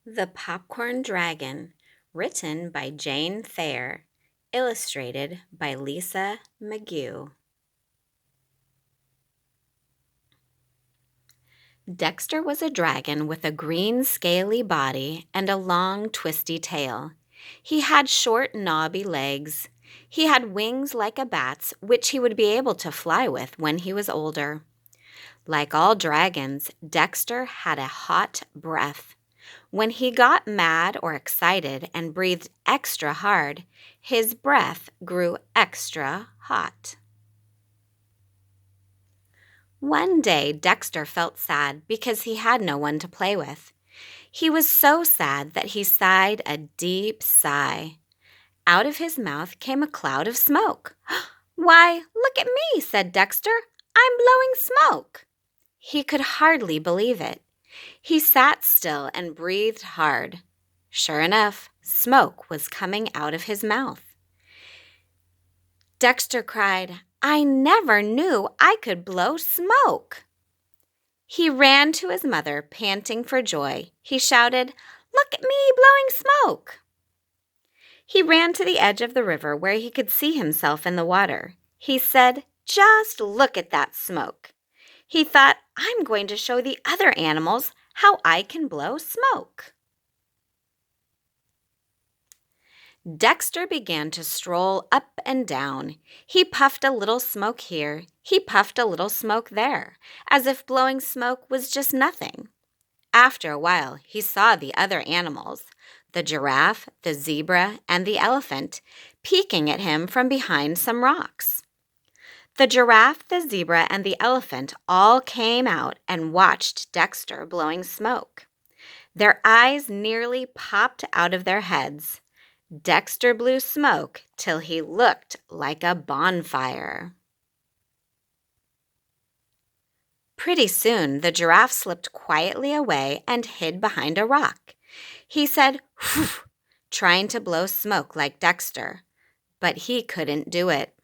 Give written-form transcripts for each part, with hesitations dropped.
The Popcorn Dragon, written by Jane Thayer, illustrated by Lisa McGue. Dexter was a dragon with a green scaly body and a long twisty tail. He had short knobby legs. He had wings like a bat's, which he would be able to fly with when he was older. Like all dragons, Dexter had a hot breath. When he got mad or excited and breathed extra hard, his breath grew extra hot. One day, Dexter felt sad because he had no one to play with. He was so sad that he sighed a deep sigh. Out of his mouth came a cloud of smoke. "Why, look at me," said Dexter. "I'm blowing smoke." He could hardly believe it. He sat still and breathed hard. Sure enough, smoke was coming out of his mouth. Dexter cried, "I never knew I could blow smoke." He ran to his mother, panting for joy. He shouted, "Look at me blowing smoke." He ran to the edge of the river where he could see himself in the water. He said, "Just look at that smoke." He thought, "I'm going to show the other animals how I can blow smoke." Dexter began to stroll up and down. He puffed a little smoke here, he puffed a little smoke there, as if blowing smoke was just nothing. After a while, he saw the other animals, the giraffe, the zebra, and the elephant, peeking at him from behind some rocks. The giraffe, the zebra, and the elephant all came out and watched Dexter blowing smoke. Their eyes nearly popped out of their heads. Dexter blew smoke till he looked like a bonfire. Pretty soon, the giraffe slipped quietly away and hid behind a rock. He said, "Whew," trying to blow smoke like Dexter, but he couldn't do it.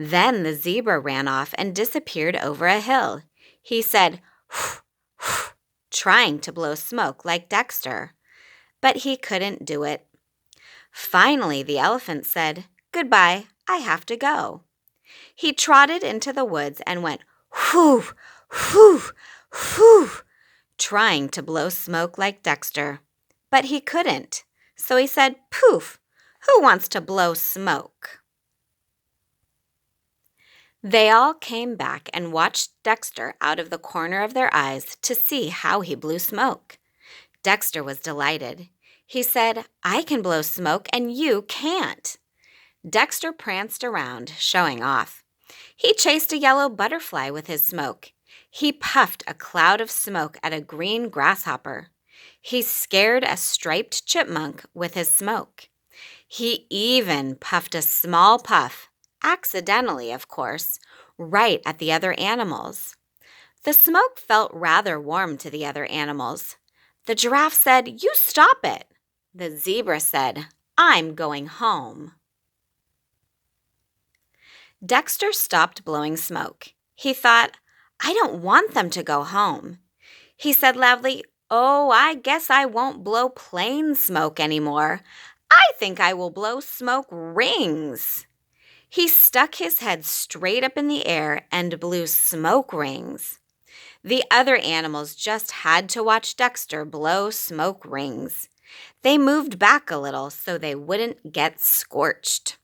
Then the zebra ran off and disappeared over a hill. He said, "Whew, whew," trying to blow smoke like Dexter, but he couldn't do it. Finally, the elephant said, "Goodbye, I have to go." He trotted into the woods and went, "Whew, whew, whew," trying to blow smoke like Dexter. But he couldn't. So he said, "Poof, who wants to blow smoke?" They all came back and watched Dexter out of the corner of their eyes to see how he blew smoke. Dexter was delighted. He said, "I can blow smoke and you can't." Dexter pranced around, showing off. He chased a yellow butterfly with his smoke. He puffed a cloud of smoke at a green grasshopper. He scared a striped chipmunk with his smoke. He even puffed a small puff, accidentally, of course, right at the other animals. The smoke felt rather warm to the other animals. The giraffe said, "You stop it." The zebra said, "I'm going home." Dexter stopped blowing smoke. He thought, "I don't want them to go home." He said loudly, "Oh, I guess I won't blow plain smoke anymore. I think I will blow smoke rings." He stuck his head straight up in the air and blew smoke rings. The other animals just had to watch Dexter blow smoke rings. They moved back a little so they wouldn't get scorched.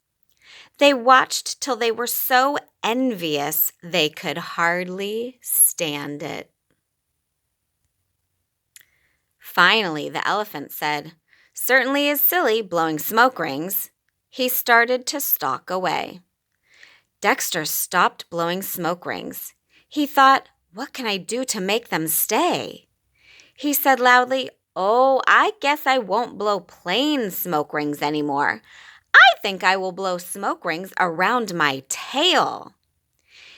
They watched till they were so envious they could hardly stand it. Finally, the elephant said, "Certainly is silly blowing smoke rings." He started to stalk away. Dexter stopped blowing smoke rings. He thought, "What can I do to make them stay?" He said loudly, "Oh, I guess I won't blow plain smoke rings anymore. I think I will blow smoke rings around my tail."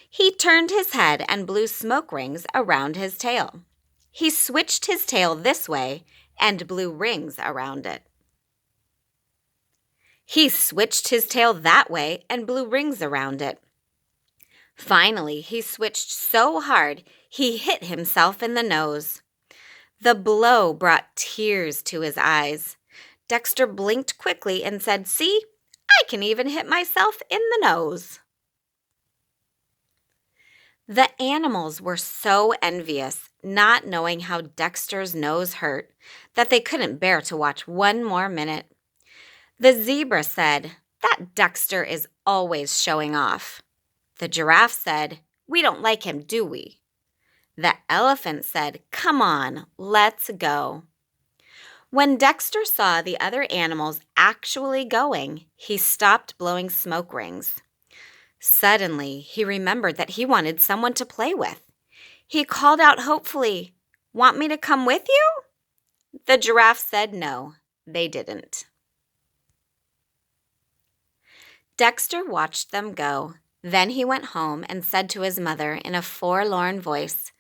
He turned his head and blew smoke rings around his tail. He switched his tail this way and blew rings around it. He switched his tail that way and blew rings around it. Finally, he switched so hard he hit himself in the nose. The blow brought tears to his eyes. Dexter blinked quickly and said, "See, I can even hit myself in the nose." The animals were so envious, not knowing how Dexter's nose hurt, that they couldn't bear to watch one more minute. The zebra said, "That Dexter is always showing off." The giraffe said, "We don't like him, do we?" The elephant said, "Come on, let's go." When Dexter saw the other animals actually going, he stopped blowing smoke rings. Suddenly, he remembered that he wanted someone to play with. He called out hopefully, "Want me to come with you?" The giraffe said no, they didn't. Dexter watched them go. Then he went home and said to his mother in a forlorn voice,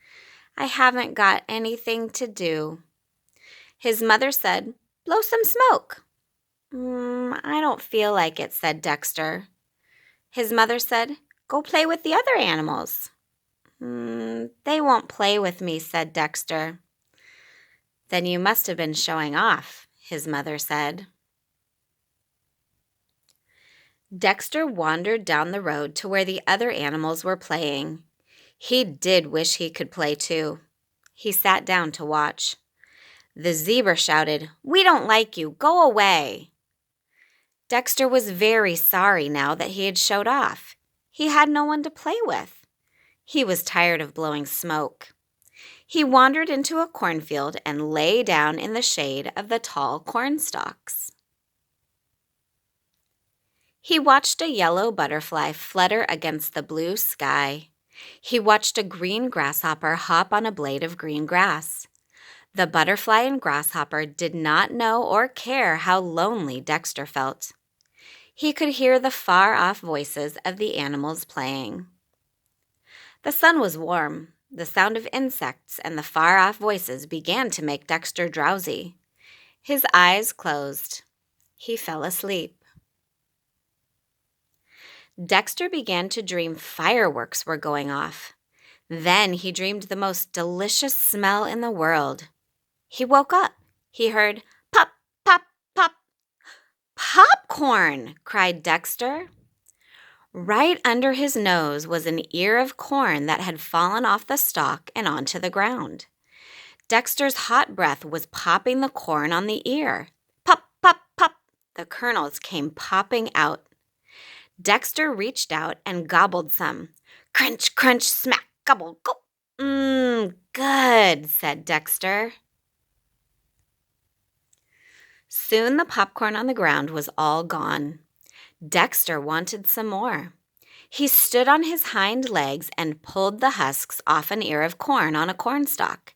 "I haven't got anything to do." His mother said, "Blow some smoke." I don't feel like it," said Dexter. His mother said, "Go play with the other animals." They won't play with me," said Dexter. "Then you must have been showing off," his mother said. Dexter wandered down the road to where the other animals were playing. He did wish he could play too. He sat down to watch. The zebra shouted, "We don't like you. Go away." Dexter was very sorry now that he had showed off. He had no one to play with. He was tired of blowing smoke. He wandered into a cornfield and lay down in the shade of the tall corn stalks. He watched a yellow butterfly flutter against the blue sky. He watched a green grasshopper hop on a blade of green grass. The butterfly and grasshopper did not know or care how lonely Dexter felt. He could hear the far-off voices of the animals playing. The sun was warm. The sound of insects and the far-off voices began to make Dexter drowsy. His eyes closed. He fell asleep. Dexter began to dream fireworks were going off. Then he dreamed the most delicious smell in the world. He woke up. He heard pop, pop, pop. "Popcorn!" cried Dexter. Right under his nose was an ear of corn that had fallen off the stalk and onto the ground. Dexter's hot breath was popping the corn on the ear. Pop, pop, pop. The kernels came popping out. Dexter reached out and gobbled some. Crunch, crunch, smack, gobble, go. Good, said Dexter. Soon the popcorn on the ground was all gone. Dexter wanted some more. He stood on his hind legs and pulled the husks off an ear of corn on a cornstalk.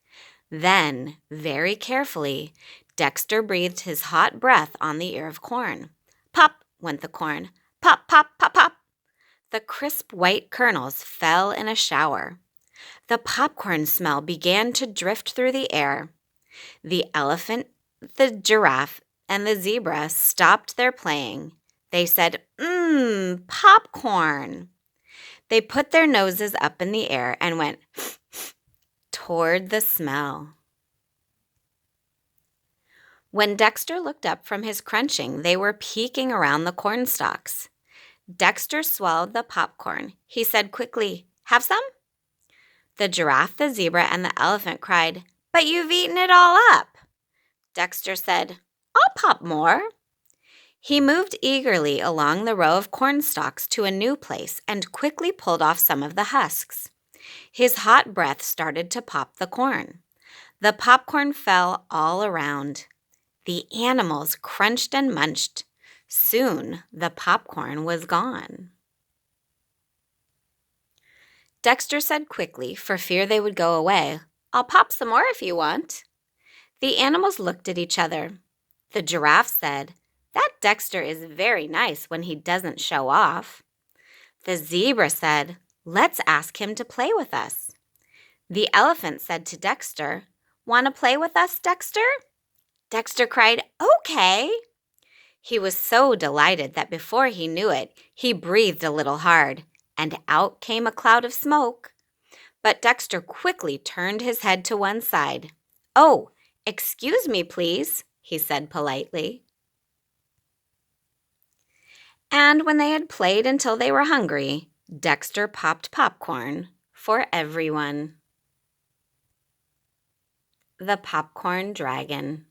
Then, very carefully, Dexter breathed his hot breath on the ear of corn. Pop went the corn. Pop, pop, pop, pop. The crisp white kernels fell in a shower. The popcorn smell began to drift through the air. The elephant, the giraffe, and the zebra stopped their playing. They said, popcorn. They put their noses up in the air and went toward the smell. When Dexter looked up from his crunching, they were peeking around the corn stalks. Dexter swallowed the popcorn. He said quickly, "Have some?" The giraffe, the zebra, and the elephant cried, "But you've eaten it all up." Dexter said, "I'll pop more." He moved eagerly along the row of corn stalks to a new place and quickly pulled off some of the husks. His hot breath started to pop the corn. The popcorn fell all around. The animals crunched and munched. Soon the popcorn was gone. Dexter said quickly, for fear they would go away, "I'll pop some more if you want." The animals looked at each other. The giraffe said, "That Dexter is very nice when he doesn't show off." The zebra said, "Let's ask him to play with us." The elephant said to Dexter, "Want to play with us, Dexter?" Dexter cried, "Okay." He was so delighted that before he knew it, he breathed a little hard, and out came a cloud of smoke. But Dexter quickly turned his head to one side. "Oh, excuse me, please," he said politely. And when they had played until they were hungry, Dexter popped popcorn for everyone. The Popcorn Dragon.